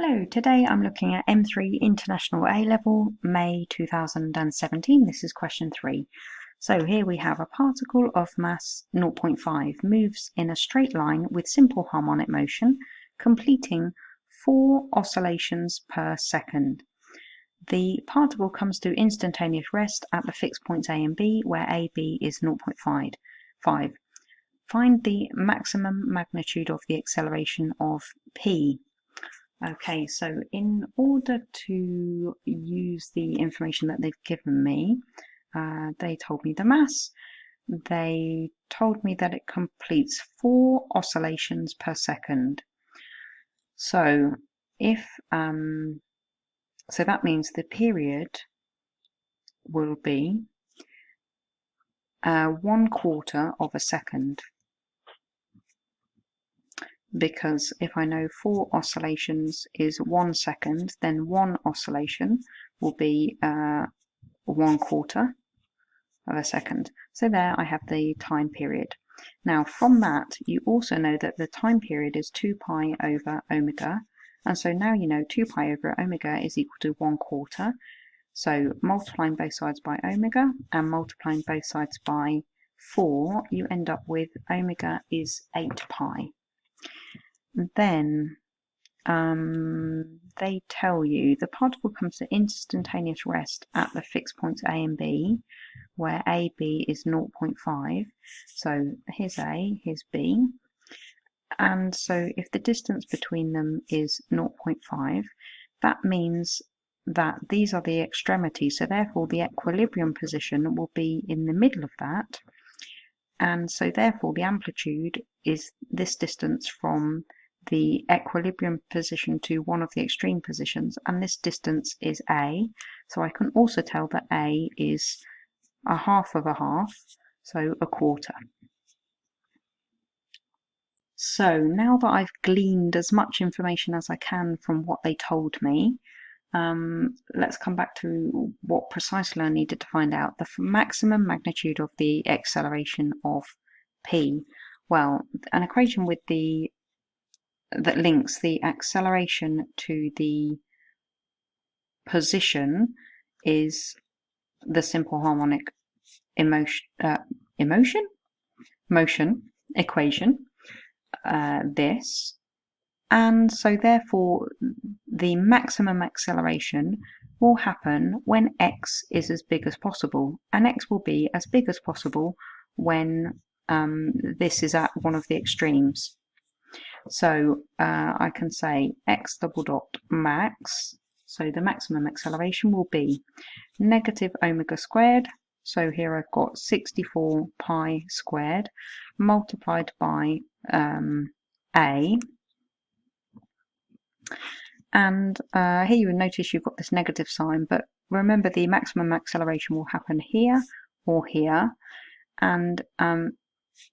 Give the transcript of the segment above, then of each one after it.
Hello, today I'm looking at M3 International A-Level, May 2017. This is question 3. So here we have a particle of mass 0.5 moves in a straight line with simple harmonic motion, completing 4 oscillations per second. The particle comes to instantaneous rest at the fixed points A and B, where AB is 0.5. Find the maximum magnitude of the acceleration of P. Okay, so in order to use the information that they've given me, they told me the mass, they told me that it completes 4 oscillations per second. So if so that means the period will be 1/4 of a second. Because if I know 4 oscillations is 1 second, then 1 oscillation will be 1/4 of a second. So there I have the time period. Now from that you also know that the time period is 2 pi over omega, and so now you know 2 pi over omega is equal to 1/4. So multiplying both sides by omega and multiplying both sides by 4, you end up with omega is 8 pi. Then they tell you the particle comes to instantaneous rest at the fixed points A and B, where AB is 0.5. So here's A, here's B. And so if the distance between them is 0.5, that means that these are the extremities. So therefore the equilibrium position will be in the middle of that. And so therefore the amplitude is this distance from the equilibrium position to one of the extreme positions, and this distance is A. So I can also tell that A is 1/2 of a half, so 1/4. So now that I've gleaned as much information as I can from what they told me, let's come back to what precisely I needed to find out. The maximum magnitude of the acceleration of P. Well, an equation with that links the acceleration to the position is the simple harmonic motion equation, this, and so therefore the maximum acceleration will happen when x is as big as possible, and x will be as big as possible when this is at one of the extremes. So I can say x double dot max, so the maximum acceleration will be negative omega squared. So here I've got 64 pi squared multiplied by A. And here you will notice you've got this negative sign, but remember the maximum acceleration will happen here or here. And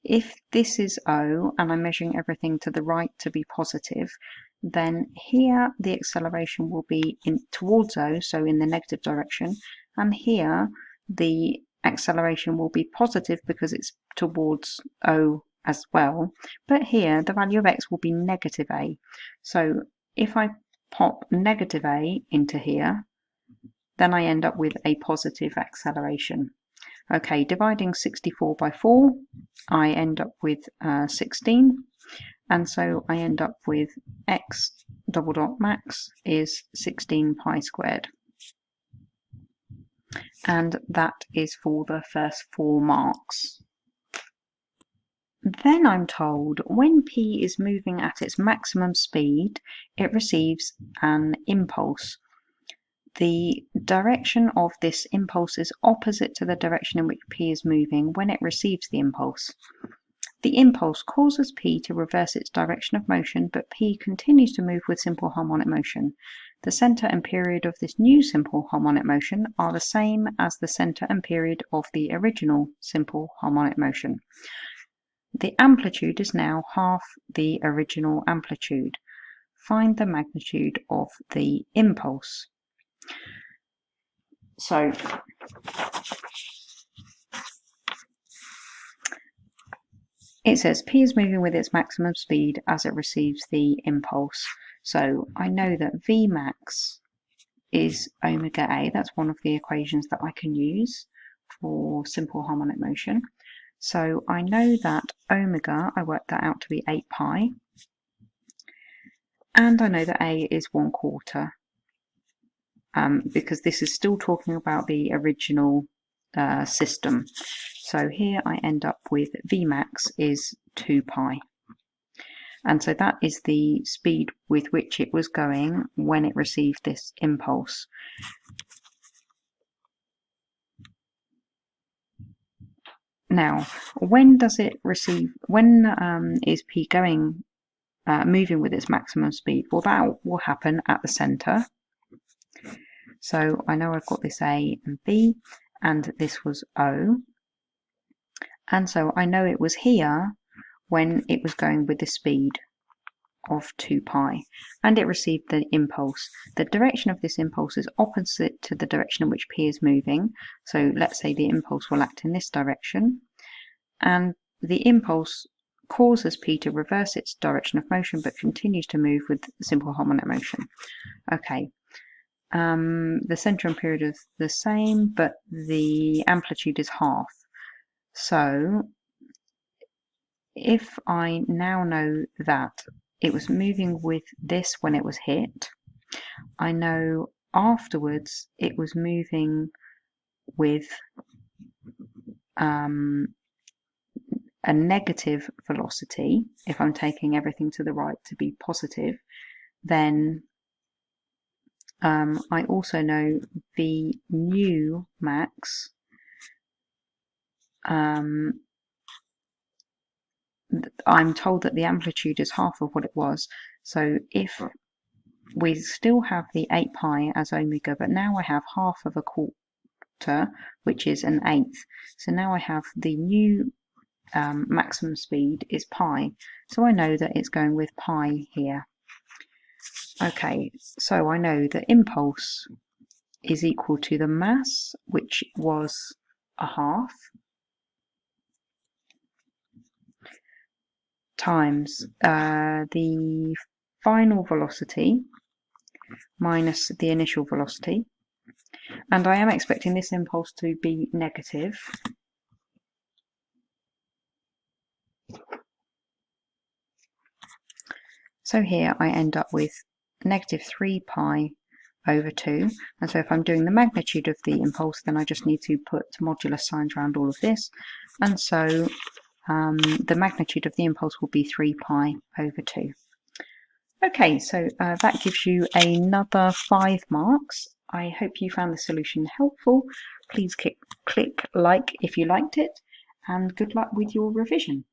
if this is O and I'm measuring everything to the right to be positive, then here the acceleration will be towards O, so in the negative direction, and here the acceleration will be positive because it's towards O as well, but here the value of x will be negative A. So if I pop negative A into here, then I end up with a positive acceleration. Okay, dividing 64 by 4, I end up with 16, and so I end up with x double dot max is 16 pi squared. And that is for the first 4 marks. Then I'm told when P is moving at its maximum speed, it receives an impulse. The direction of this impulse is opposite to the direction in which P is moving when it receives the impulse. The impulse causes P to reverse its direction of motion, but P continues to move with simple harmonic motion. The center and period of this new simple harmonic motion are the same as the center and period of the original simple harmonic motion. The amplitude is now half the original amplitude. Find the magnitude of the impulse. So it says P is moving with its maximum speed as it receives the impulse. So I know that Vmax is omega A. That's one of the equations that I can use for simple harmonic motion. So I know that omega, I worked that out to be 8 pi. And I know that A is 1/4. Because this is still talking about the original system. So here I end up with Vmax is 2 pi. And so that is the speed with which it was going when it received this impulse. Now, when does it receive, when is P going, moving with its maximum speed? Well, that will happen at the center. So I know I've got this A and B, and this was O. And so I know it was here when it was going with the speed of 2 pi, and it received the impulse. The direction of this impulse is opposite to the direction in which P is moving. So let's say the impulse will act in this direction, and the impulse causes P to reverse its direction of motion, but continues to move with simple harmonic motion. Okay. The center and period is the same, but the amplitude is half. So if I now know that it was moving with this when it was hit, I know afterwards it was moving with a negative velocity. If I'm taking everything to the right to be positive, then I also know the new max I'm told that the amplitude is half of what it was. So if we still have the 8 pi as omega, but now I have half of a quarter, which is an eighth. So now I have the new maximum speed is pi. So I know that it's going with pi here. Okay, so I know the impulse is equal to the mass, which was a half, times the final velocity minus the initial velocity. And I am expecting this impulse to be negative. So here I end up with negative 3 pi over 2. And so if I'm doing the magnitude of the impulse, then I just need to put modulus signs around all of this. And so the magnitude of the impulse will be 3 pi over 2. Okay, so that gives you another 5 marks. I hope you found the solution helpful. Please click like if you liked it, and good luck with your revision.